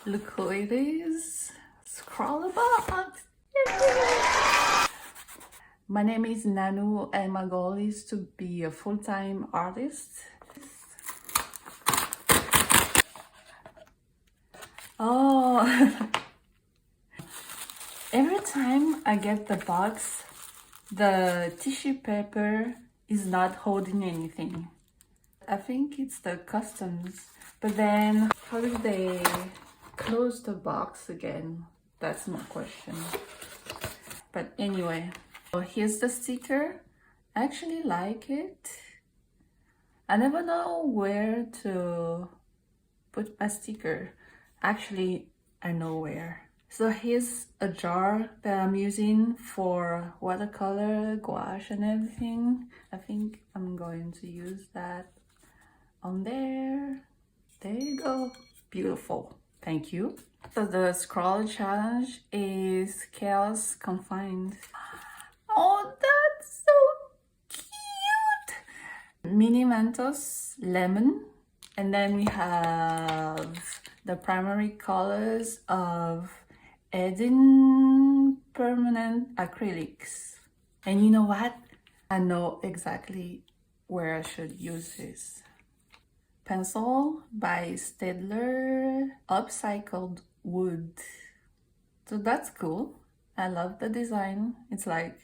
Look who it is. Scroll box. My name is Nanu and my goal is to be a full-time artist. Oh, every time I get the box, the tissue paper is not holding anything. I think it's the customs, but then how do they close the box again? That's my question. But anyway, so here's the sticker. I actually like it. I never know where to put my sticker. Actually, I know where. So here's a jar that I'm using for watercolor, gouache and everything. I think I'm going to use that on there. There you go. Beautiful. Thank you. So the scroll challenge is chaos confined. Oh, that's so cute. Mini Mentos lemon. And then we have the primary colors of Eden permanent acrylics. And you know what? I know exactly where I should use this. Pencil by Stedler, upcycled wood. So that's cool. I love the design. It's like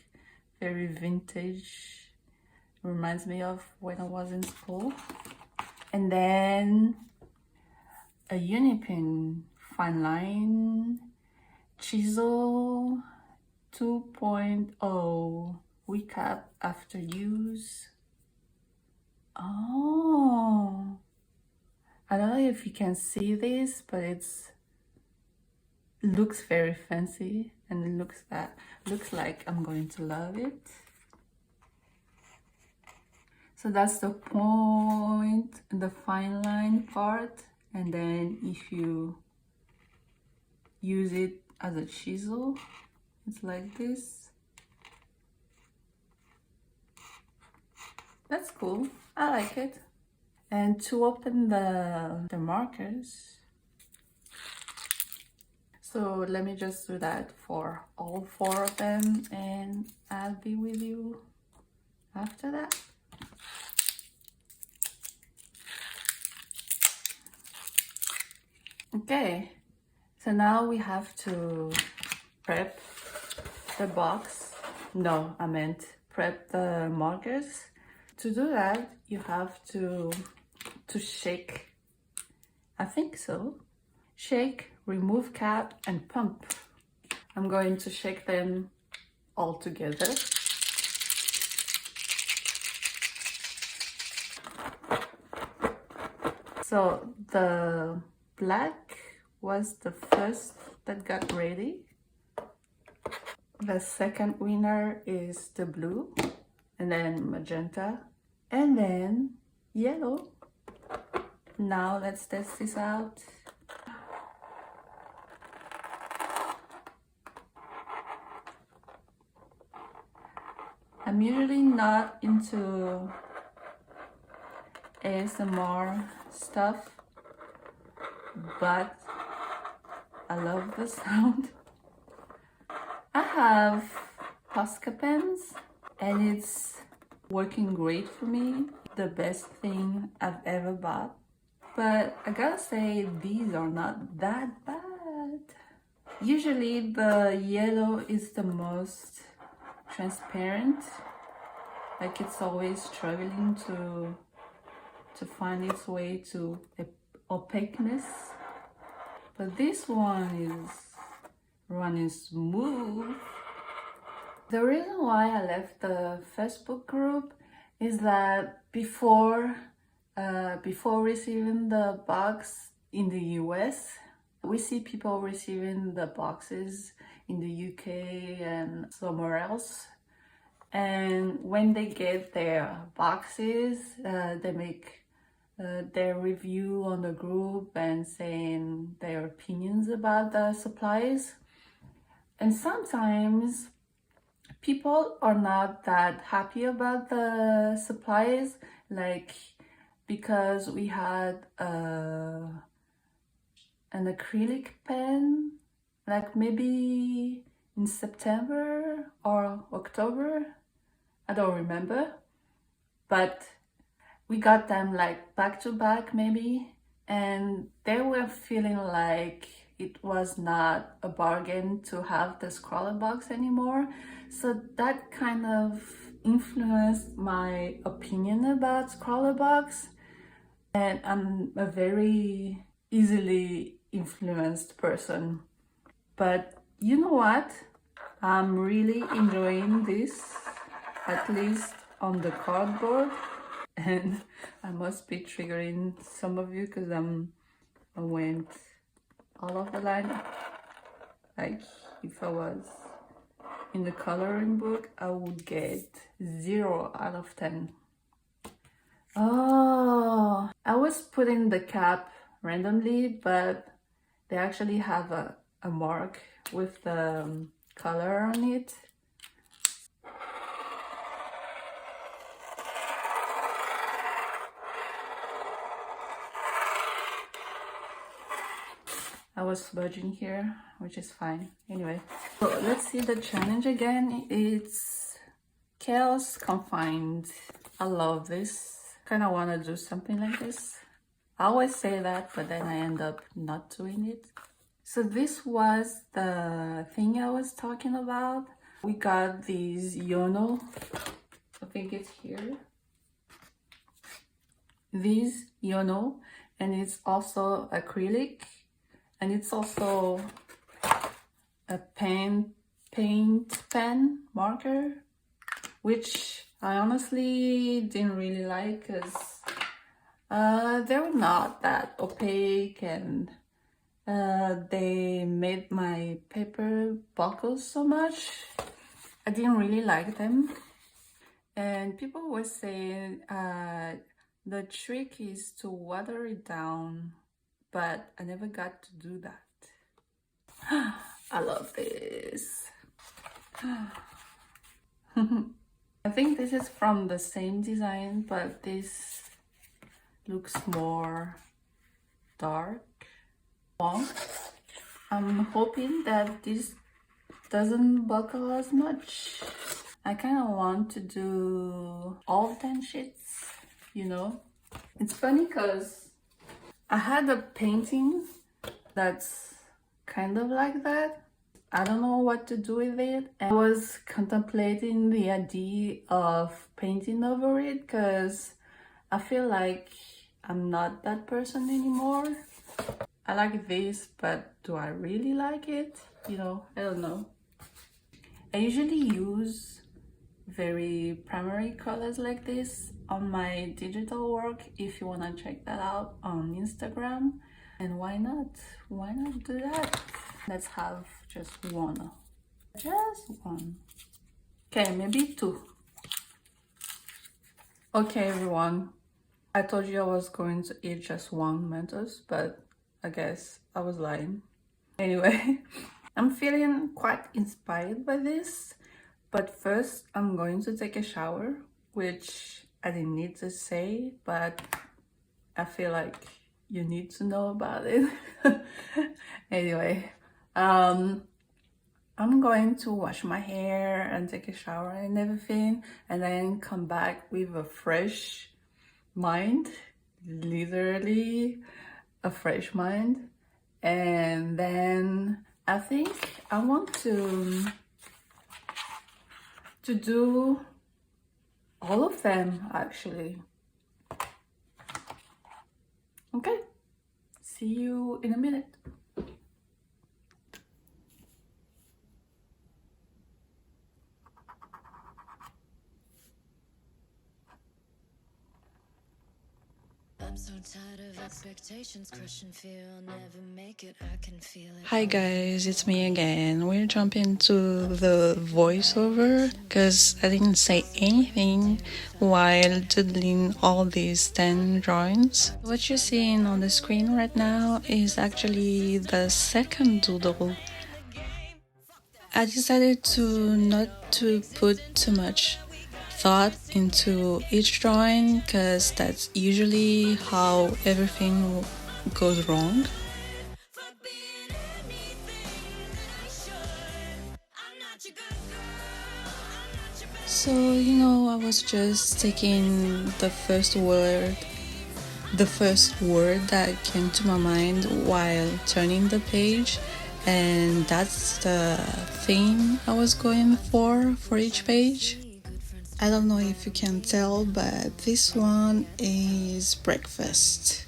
very vintage. Reminds me of when I was in school. And then a Unipin fine line chisel 2.0 recap after use. Oh, I don't know if you can see this, but it looks very fancy and it looks like I'm going to love it. So that's the point, the fine line part, and then if you use it as a chisel, it's like this. That's cool. I like it. And to open the markers, so let me just do that for all 4 of them and I'll be with you after that. Okay, so now we have to prep the box. No, I meant prep the markers. To do that, you have to shake. I think so. Shake, remove cap, and pump. I'm going to shake them all together. So the black was the first that got ready. The second winner is the blue, and then magenta, and then yellow. Now let's test this out. I'm usually not into ASMR stuff, but I love the sound. I have Posca pens and it's working great for me. The best thing I've ever bought. But I gotta say, these are not that bad. Usually the yellow is the most transparent. Like it's always struggling to find its way to opaqueness. But this one is running smooth. The reason why I left the Facebook group is that before receiving the box in the US, we see people receiving the boxes in the UK and somewhere else. And when they get their boxes, they make their review on the group and saying their opinions about the supplies. And sometimes people are not that happy about the supplies, like because we had an acrylic pen, like maybe in September or October. I don't remember, but we got them like back to back maybe, and they were feeling like it was not a bargain to have the scroller box anymore. So that kind of influenced my opinion about scroller box, and I'm a very easily influenced person. But you know what? I'm really enjoying this, at least on the cardboard. And I must be triggering some of you because I went all of the line. Like if I was in the coloring book, I would get 0 out of 10. Oh, I was putting the cap randomly, but they actually have a mark with the color on it. I was smudging here, which is fine. Anyway, so let's see the challenge again. It's chaos confined. I love this. Kind of want to do something like this. I always say that, but then I end up not doing it. So this was the thing I was talking about. We got these Yono. I think it's here. These Yono, and it's also acrylic. And it's also a paint pen marker, which I honestly didn't really like because they were not that opaque, and they made my paper buckle so much. I didn't really like them. And people were saying the trick is to water it down, but I never got to do that. I love this. I think this is from the same design, but this looks more dark. I'm hoping that this doesn't buckle as much. I kind of want to do all 10 sheets, you know. It's funny because I had a painting that's kind of like that. I don't know what to do with it. And I was contemplating the idea of painting over it because I feel like I'm not that person anymore. I like this, but do I really like it? You know, I don't know. I usually use very primary colors like this on my digital work. If you want to check that out on Instagram, and why not do that? Let's have just one. Okay, maybe 2. Okay, everyone, I told you I was going to eat just 1 Mentos, but I guess I was lying. Anyway, I'm feeling quite inspired by this, but first I'm going to take a shower, which I didn't need to say, but I feel like you need to know about it. Anyway, I'm going to wash my hair and take a shower and everything, and then come back with a fresh mind, literally a fresh mind. And then I think I want to do all of them actually. Okay, see you in a minute. I'm so tired of expectations, crushing fear, I'll never make it, I can feel it. Hi guys, it's me again. We're jumping to the voiceover because I didn't say anything while doodling all these 10 drawings. What you're seeing on the screen right now is actually the second doodle. I decided not to put too much thought into each drawing because that's usually how everything goes wrong. So, I was just taking the first word that came to my mind while turning the page, and that's the theme I was going for each page. I don't know if you can tell, but this one is breakfast,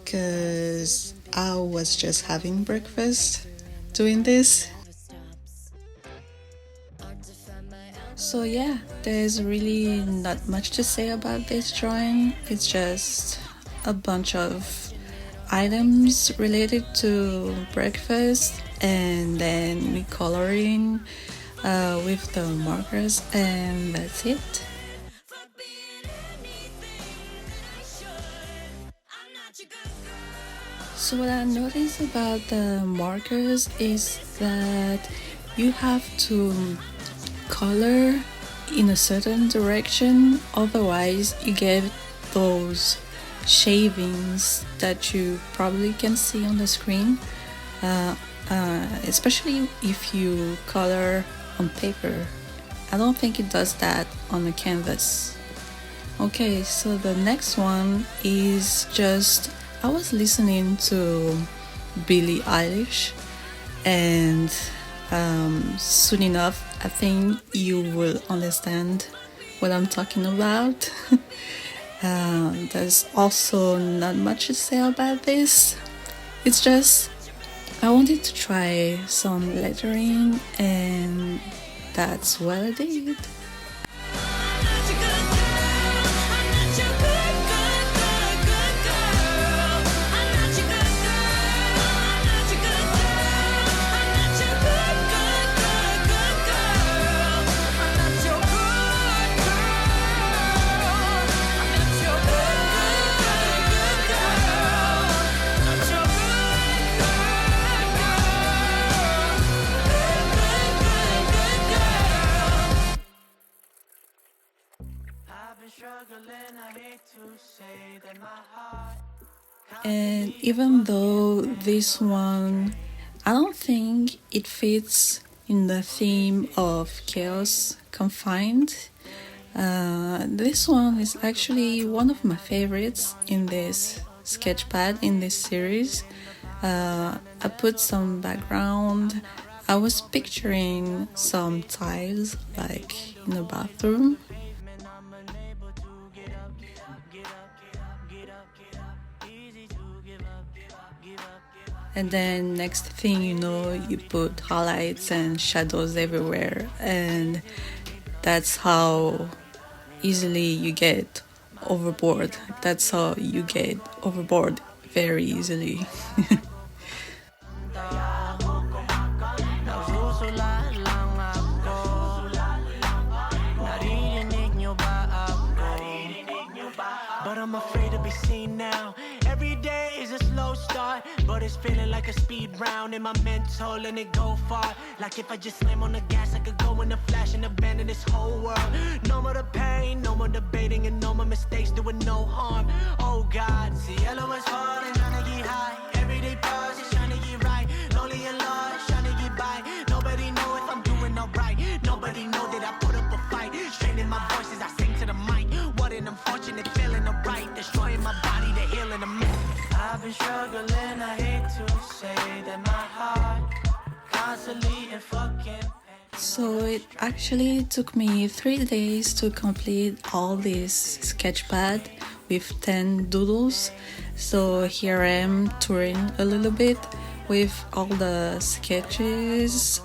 because I was just having breakfast doing this. So yeah, there's really not much to say about this drawing. It's just a bunch of items related to breakfast, and then we coloring with the markers, and that's it. So what I noticed about the markers is that you have to color in a certain direction, otherwise you get those shavings that you probably can see on the screen, especially if you color on paper. I don't think it does that on a canvas. Okay, so the next one is just, I was listening to Billie Eilish, and soon enough I think you will understand what I'm talking about. There's also not much to say about this. It's just I wanted to try some lettering, and that's what I did. And even though this one, I don't think it fits in the theme of chaos confined, this one is actually one of my favorites in this sketchpad, in this series. I put some background. I was picturing some tiles like in a bathroom. And then next thing you know, you put highlights and shadows everywhere, and that's how easily you get overboard. That's how you get overboard very easily. But I'm afraid to be seen now. Every day is a slow start, but it's feeling like a speed round in my mental, and it go far. Like if I just slam on the gas, I could go in a flash and abandon this whole world. No more the pain, no more debating, and no more mistakes doing no harm. Oh God, see yellow is hard and trying to get high. Everyday pause is trying to get right. Lonely and lost, trying to get by. Nobody know if I'm doing alright. Nobody know that I put up a fight. Straining my voice as I sing to the mic. What an unfortunate feeling of right. Destroying my body, the healing of me. I've been struggling, I hate to say that my heart constantly and fucking. So it actually took me 3 days to complete all this sketchpad with 10 doodles. So here I am touring a little bit with all the sketches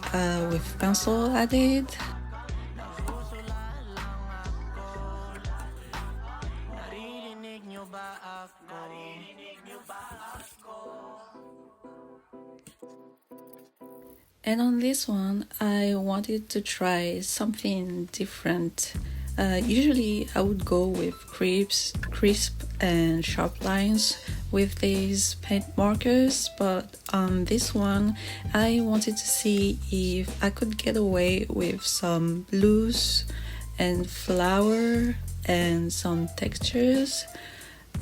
with pencil I did. And on this one, I wanted to try something different. Usually I would go with crisp and sharp lines with these paint markers, but on this one I wanted to see if I could get away with some blues and flower and some textures,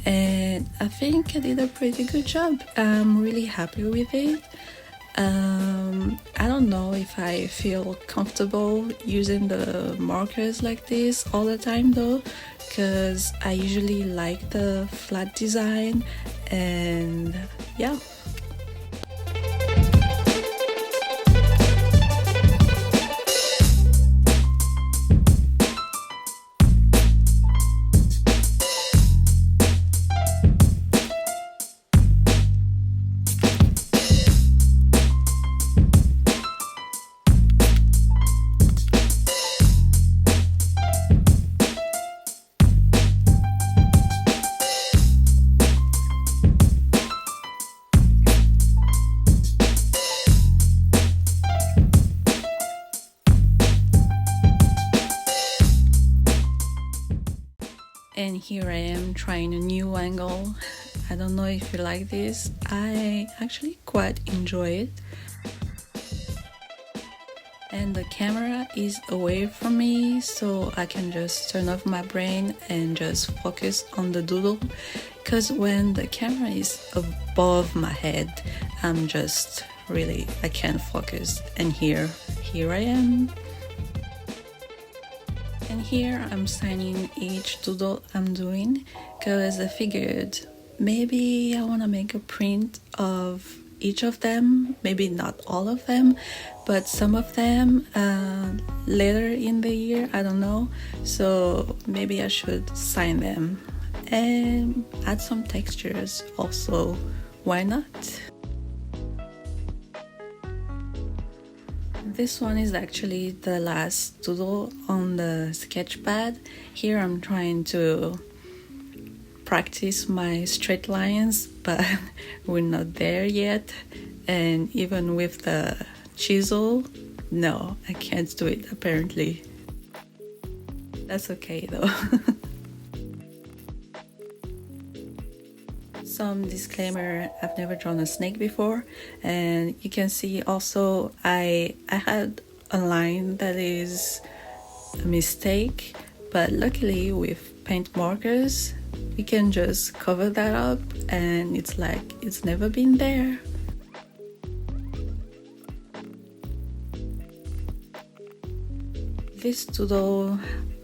and I think I did a pretty good job. I'm really happy with it. I don't know if I feel comfortable using the markers like this all the time though, because I usually like the flat design, and yeah. And here I am trying a new angle. I don't know if you like this. I actually quite enjoy it. And the camera is away from me, so I can just turn off my brain and just focus on the doodle. Because when the camera is above my head, I can't focus. And here I am. And here I'm signing each doodle I'm doing, because I figured maybe I want to make a print of each of them, maybe not all of them, but some of them later in the year, I don't know. So maybe I should sign them and add some textures also. Why not? This one is actually the last doodle on the sketchpad. Here I'm trying to practice my straight lines, but we're not there yet. And even with the chisel, no, I can't do it apparently. That's okay though. Some disclaimer, I've never drawn a snake before, and you can see also I had a line that is a mistake, but luckily with paint markers we can just cover that up and it's like it's never been there. This doodle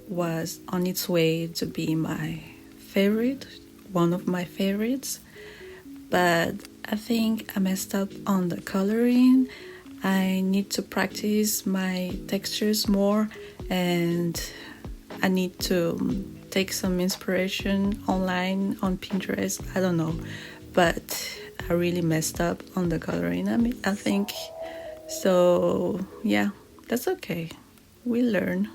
was on its way to be my favorite, one of my favorites, but I think I messed up on the coloring. I need to practice my textures more, and I need to take some inspiration online on Pinterest. I don't know, but I really messed up on the coloring, I think. So yeah, that's okay. We learn.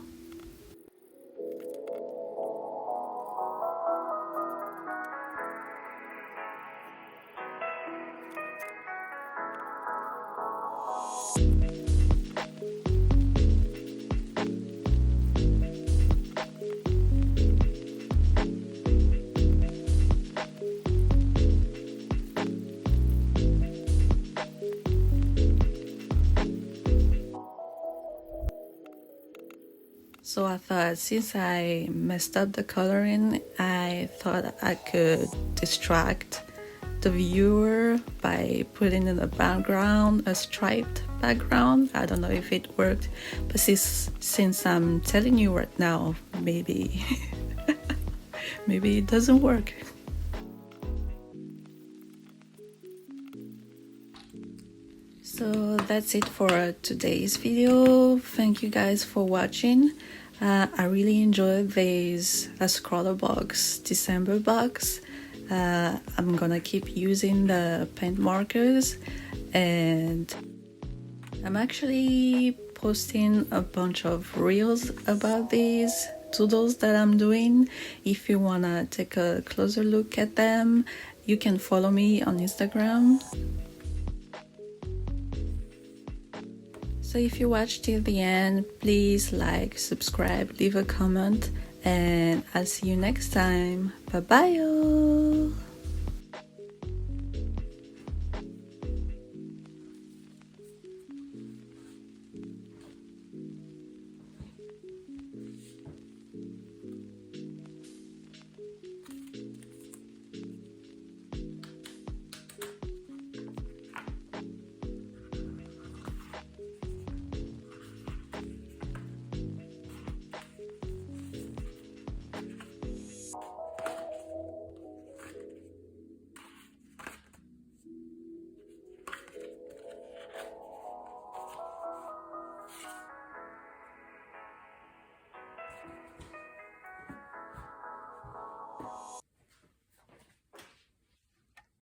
So I thought, since I messed up the coloring, I thought I could distract the viewer by putting in the background a striped background. I don't know if it worked, but since I'm telling you right now, maybe maybe it doesn't work. So that's it for today's video. Thank you guys for watching. I really enjoyed this scroller box December box. I'm gonna keep using the paint markers, and I'm actually posting a bunch of reels about these doodles that I'm doing. If you wanna take a closer look at them, you can follow me on Instagram. So if you watched till the end, please like, subscribe, leave a comment, and I'll see you next time. Bye bye.